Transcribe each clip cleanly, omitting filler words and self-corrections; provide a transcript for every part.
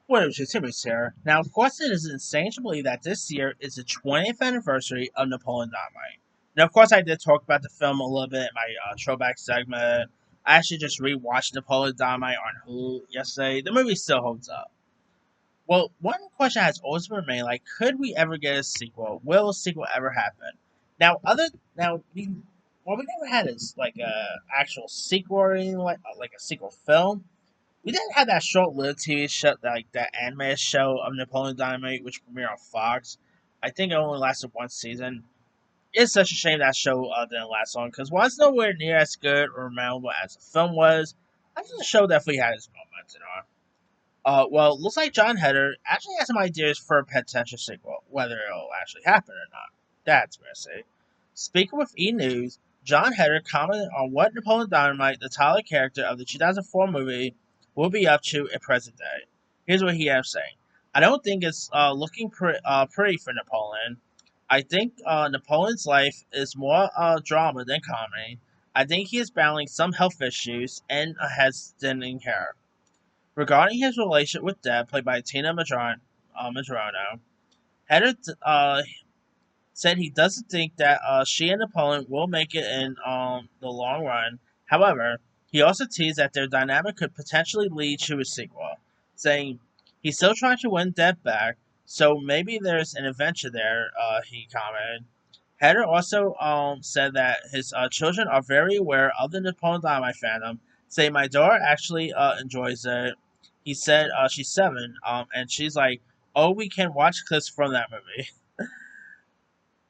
What is Timmy's here? Now, of course, it is insane to believe that this year is the 20th anniversary of Napoleon Dynamite. Now, of course, I did talk about the film a little bit in my throwback segment. I actually just rewatched Napoleon Dynamite on Hulu yesterday. The movie still holds up. Well, one question has always remained: like, could we ever get a sequel? Will a sequel ever happen? Now, other now we what we never had is like a actual sequel or anything like a sequel film. We did have that short-lived TV show, like that anime show of Napoleon Dynamite, which premiered on Fox. I think it only lasted one season. It's such a shame that show didn't last long because while it's nowhere near as good or memorable as the film was, I think the show definitely had its moments. Well, looks like Jon Heder actually has some ideas for a potential sequel, whether it'll actually happen or not. That's messy. Speaking with E! News, Jon Heder commented on what Napoleon Dynamite, the Tyler character of the 2004 movie, will be up to in present day. Here's what he has saying. I don't think it's looking pretty for Napoleon. I think Napoleon's life is more drama than comedy. I think he is battling some health issues and has thinning hair. Regarding his relationship with Deb, played by Tina Madrano, Heder said he doesn't think that she and Napoleon will make it in the long run. However, he also teased that their dynamic could potentially lead to a sequel, saying he's still trying to win Deb back, so maybe there's an adventure there, he commented. Heder also said that his children are very aware of the Napoleon Dynamite fandom, saying my daughter actually enjoys it. He said she's 7, and she's like, oh, we can watch clips from that movie.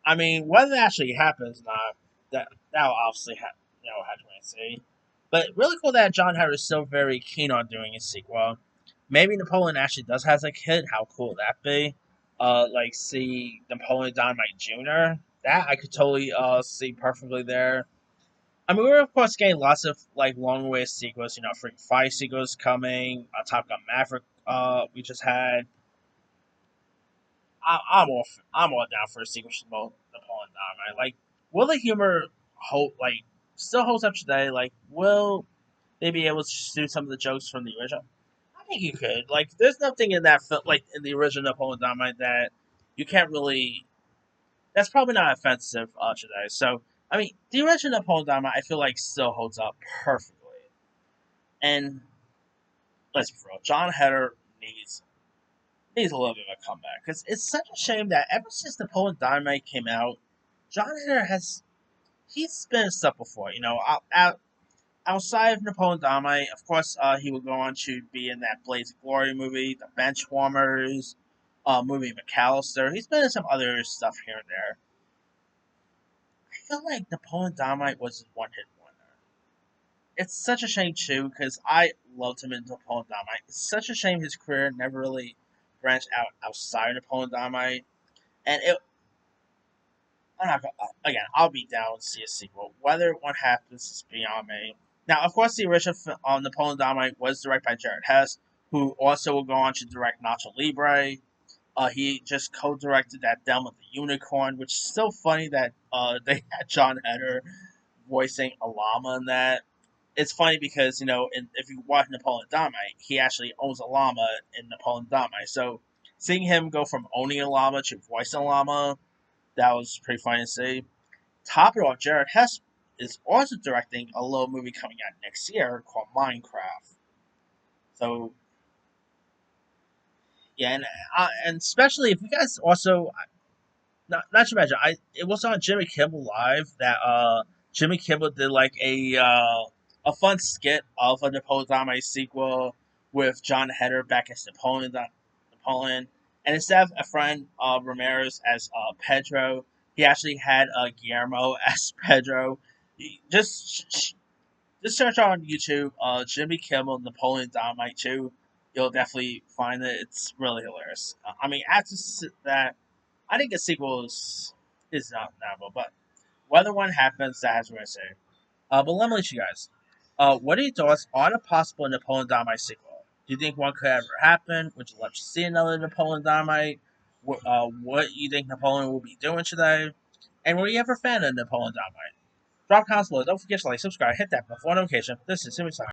I mean, whether it actually happens or not, that'll obviously have to wait and see. But really cool that Jon Heder is still very keen on doing a sequel. Maybe Napoleon actually does has a kid. How cool would that be? Like see Napoleon Dynamite Jr. That I could totally see perfectly there. I mean, we're of course getting lots of like long way sequels. You know, Freak Five sequels coming. Top Gun Maverick. We just had. I'm all down for a sequel to Napoleon Dynamite. Like, will the humor hold like still holds up today? Like, will they be able to do some of the jokes from the original? I think you could. Like, there's nothing in that film, like in the original Napoleon Dynamite, that you can't really. That's probably not offensive today. So, I mean, the original Napoleon Dynamite, I feel like still holds up perfectly. And let's be real, Jon Heder needs a little bit of a comeback because it's such a shame that ever since Napoleon Dynamite came out, Jon Heder he's been stuff before. You know, outside of Napoleon Dynamite, of course, he would go on to be in that Blaze of Glory movie, the Benchwarmers, movie McAllister. He's been in some other stuff here and there. I feel like Napoleon Dynamite was his one hit wonder. It's such a shame too because I loved him in Napoleon Dynamite. It's such a shame his career never really branched out outside of Napoleon Dynamite. And I'm not gonna, again, I'll be down to see a sequel. Whether one happens is beyond me. Now, of course, the original Napoleon Dynamite was directed by Jared Hess, who also will go on to direct Nacho Libre. He just co-directed that Delma the Unicorn, which is still funny that they had Jon Heder voicing a llama in that. It's funny because if you watch Napoleon Dynamite, he actually owns a llama in Napoleon Dynamite. So seeing him go from owning a llama to voicing a llama, that was pretty funny to see. Top it off, Jared Hess is also directing a little movie coming out next year called Minecraft. So yeah, and especially if you guys also not to mention, it was on Jimmy Kimmel Live that Jimmy Kimmel did like a fun skit of a Napoleon Dynamite sequel with Jon Heder back as Napoleon, and instead of a friend Ramirez as Pedro, he actually had Guillermo as Pedro. Just search on YouTube Jimmy Kimmel Napoleon Dynamite 2. You'll definitely find it. It's really hilarious. I mean, after that, I think a sequel is not novel, but whether one happens, that has what I say. But let me let you guys. What are your thoughts on a possible Napoleon Dynamite sequel? Do you think one could ever happen? Would you love to see another Napoleon Dynamite? What you think Napoleon will be doing today? And were you ever a fan of Napoleon Dynamite? Drop comments below. Don't forget to like, subscribe, hit that before notification. This is Simi